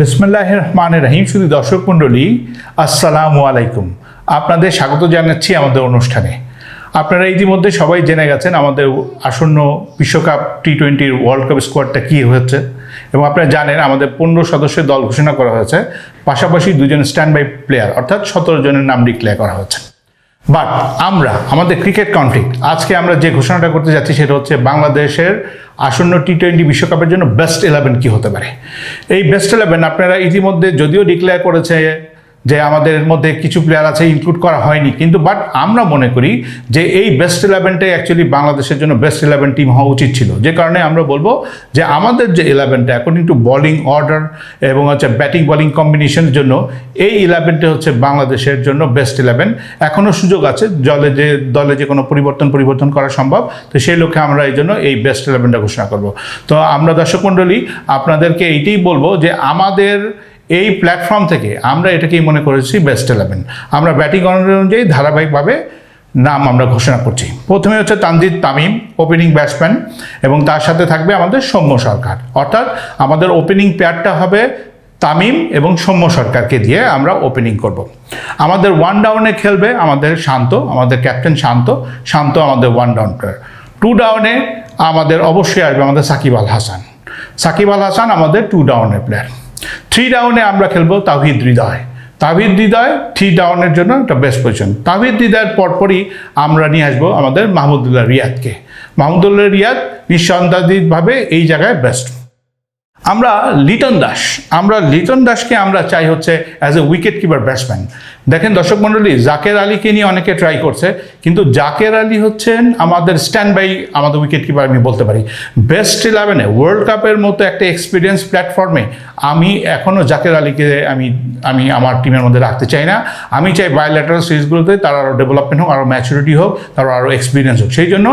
বিসমিল্লাহির রহমানির রহিম। শুধু দর্শক মণ্ডলী, আসসালামু আলাইকুম। আপনাদের স্বাগত জানাচ্ছি আমাদের অনুষ্ঠানে। আপনারা ইতিমধ্যে সবাই জেনে গেছেন আমাদের আসন্ন বিশ্বকাপ টি-20 ওয়ার্ল্ড কাপ স্কোয়াডটা কী হয়েছে, এবং আপনারা জানেন আমাদের 15 সদস্যের দল ঘোষণা করা হয়েছে, পাশাপাশি 2জন স্ট্যান্ড বাই প্লেয়ার অর্থাৎ 17 জনের নাম ডিক্লেয়ার করা হয়েছে। বাট আমাদের ক্রিকেট কনফ্লিক্ট আজকে আমরা যে ঘোষণাটা করতে যাচ্ছি সেটা হচ্ছে বাংলাদেশের আসন্ন টি-20 বিশ্বকাপের জন্য বেস্ট 11 কী হতে পারে। এই বেস্ট 11 আপনারা ইতিমধ্যে যদিও ডিক্লেয়ার করেছে যে আমাদের মধ্যে কিছু প্লেয়ার আছে ইনক্লুড করা হয়নি, কিন্তু বাট আমরা মনে করি যে এই বেস্ট 11টাই অ্যাকচুয়ালি বাংলাদেশের জন্য বেস্ট 11 টিম হওয়া উচিত ছিল। যে কারণে আমরা বলবো যে আমাদের যে 11টা অ্যাকর্ডিং টু বোলিং অর্ডার এবং ব্যাটিং বোলিং কম্বিনেশনের জন্য এই 11টা হচ্ছে বাংলাদেশের জন্য বেস্ট 11। এখনও সুযোগ আছে দলে যে কোনো পরিবর্তন করা সম্ভব, তো সেই লক্ষ্যে আমরা এই জন্য এই বেস্ট 11টা ঘোষণা করব। তো আমরা দর্শক মণ্ডলী আপনাদেরকে এইটাই বলবো যে আমাদের এই প্ল্যাটফর্ম থেকে আমরা এটাকেই মনে করেছি বেস্ট 11। আমরা ব্যাটিং অর্ডার অনুযায়ী ধারাবাহিকভাবে নাম আমরা ঘোষণা করছি। প্রথমে হচ্ছে তানজিদ তামিম ওপেনিং ব্যাটসম্যান, এবং তার সাথে থাকবে আমাদের সৌম্য সরকার, অর্থাৎ আমাদের ওপেনিং পেয়ারটা হবে তামিম এবং সৌম্য সরকারকে দিয়ে আমরা ওপেনিং করব। আমাদের ওয়ান ডাউনে খেলবে আমাদের ক্যাপ্টেন শান্ত আমাদের ওয়ান ডাউন প্লেয়ার। 2 ডাউনে আমাদের অবশ্যই আসবে আমাদের সাকিব আল হাসান আমাদের 2 ডাউনের প্লেয়ার। 3 ডাউনে আমরা খেলবো তাওহিদ হৃদয় 3 ডাউনের জন্য একটা বেস্ট পজিশন। তাওহিদ হৃদয়ের পরপরই আমরা নিয়ে আসবো আমাদের মাহমুদুল্লাহ রিয়াদ নিঃসন্দেহভাবে এই জায়গায় বেস্ট। আমরা লিটন দাসকে আমরা চাই হচ্ছে as a wicket keeper batsman. দেখেন দর্শক মণ্ডলী, জাকের আলীকে নিয়ে অনেকে ট্রাই করছে, কিন্তু জাকের আলী হচ্ছেন আমাদের স্ট্যান্ড বাই আমাদের উইকেট কিপার আমি বলতে পারি। বেস্ট 11-এ ওয়ার্ল্ড কাপের মতো একটা এক্সপিরিয়েন্স প্ল্যাটফর্মে আমি এখনও জাকের আলীকে আমি আমার টিমের মধ্যে রাখতে চাই না। আমি চাই বায়োল্যাটারাল সিরিজগুলোতে তার আরও ডেভেলপমেন্ট হোক, আরও ম্যাচুরিটি হোক, তার আরও এক্সপিরিয়েন্স হোক। সেই জন্য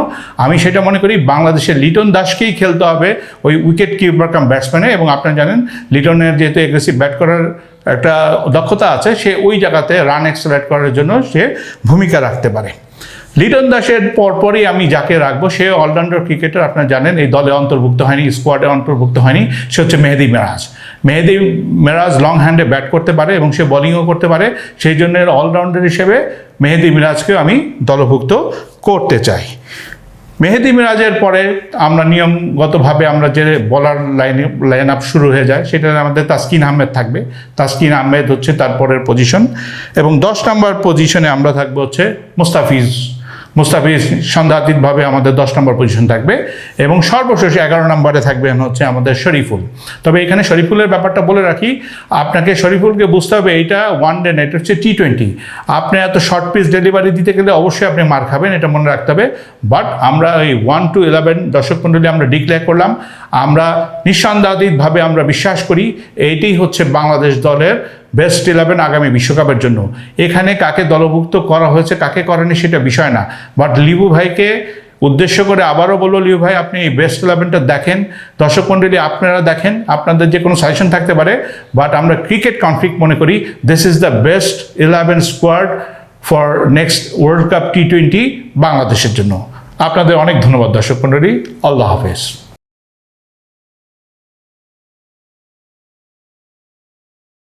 আমি সেটা মনে করি বাংলাদেশের লিটন দাসকেই খেলতে হবে ওই উইকেট কিপার কাম ব্যাটসম্যানে। এবং আপনারা জানেন লিটনের যেহেতু এগ্রেসিভ ব্যাট করার একটা দক্ষতা আছে, সে ওই জায়গাতে রান এক্সেলারেট করার জন্য সে ভূমিকা রাখতে পারে। লিটন দাসের পরপরই আমি যাকে রাখবো সে অলরাউন্ডার ক্রিকেটার, আপনারা জানেন এই দলে অন্তর্ভুক্ত হয়নি, স্কোয়াডে অন্তর্ভুক্ত হয়নি, সে হচ্ছে মেহেদি মেরাজ লং হ্যান্ডে ব্যাট করতে পারে এবং সে বোলিংও করতে পারে। সেই জন্য অলরাউন্ডার হিসেবে মেহেদি মিরাজকেও আমি দলভুক্ত করতে চাই। মেহেদি মিরাজের পরে আমরা নিয়মগতভাবে আমরা যে বলার লাইন আপ শুরু হয়ে যায় সেটা আমাদের তাসকিন আহমেদ থাকবে। তাসকিন আহমেদ হচ্ছে তারপরের পজিশন, এবং 10 নম্বর পজিশনে আমরা থাকবো হচ্ছে মুস্তাফিজ সন্দেহাতীতভাবে আমাদের 10 নম্বর পজিশন থাকবে, এবং সর্বশেষ 11 নম্বরে থাকবেন হচ্ছে আমাদের শরীফুল। তবে এখানে শরীফুলের ব্যাপারটা বলে রাখি, আপনাকে শরীফুলকে বুঝতে হবে এইটা ওয়ান ডে না, এটা হচ্ছে টি-20। আপনি এত শর্ট পিচ ডেলিভারি দিতে গেলে অবশ্যই আপনি মার খাবেন, এটা মনে রাখতে হবে। বাট আমরা এই 1 to 11 দর্শক মণ্ডলী আমরা ডিক্লেয়ার করলাম। আমরা নিঃসন্দেহাতীতভাবে আমরা বিশ্বাস করি এইটাই হচ্ছে বাংলাদেশ দলের বেস্ট 11 আগামী বিশ্বকাপের জন্য। এখানে কাকে দলভুক্ত করা হয়েছে কাকে করেনি সেটা বিষয় না, বাট লিবু ভাইকে উদ্দেশ্য করে আবারও বলবো, লিবু ভাই আপনি এই বেস্ট 11টা দেখেন, দর্শক মণ্ডলী আপনারা দেখেন, আপনাদের যে কোনো সাজেশন থাকতে পারে, বাট আমরা ক্রিকেট কনফ্লিক্ট মনে করি this is the best 11 squad for next world cup টি-20 বাংলাদেশের জন্য। আপনাদের অনেক ধন্যবাদ দর্শক মণ্ডলী। আল্লাহ হাফেজ।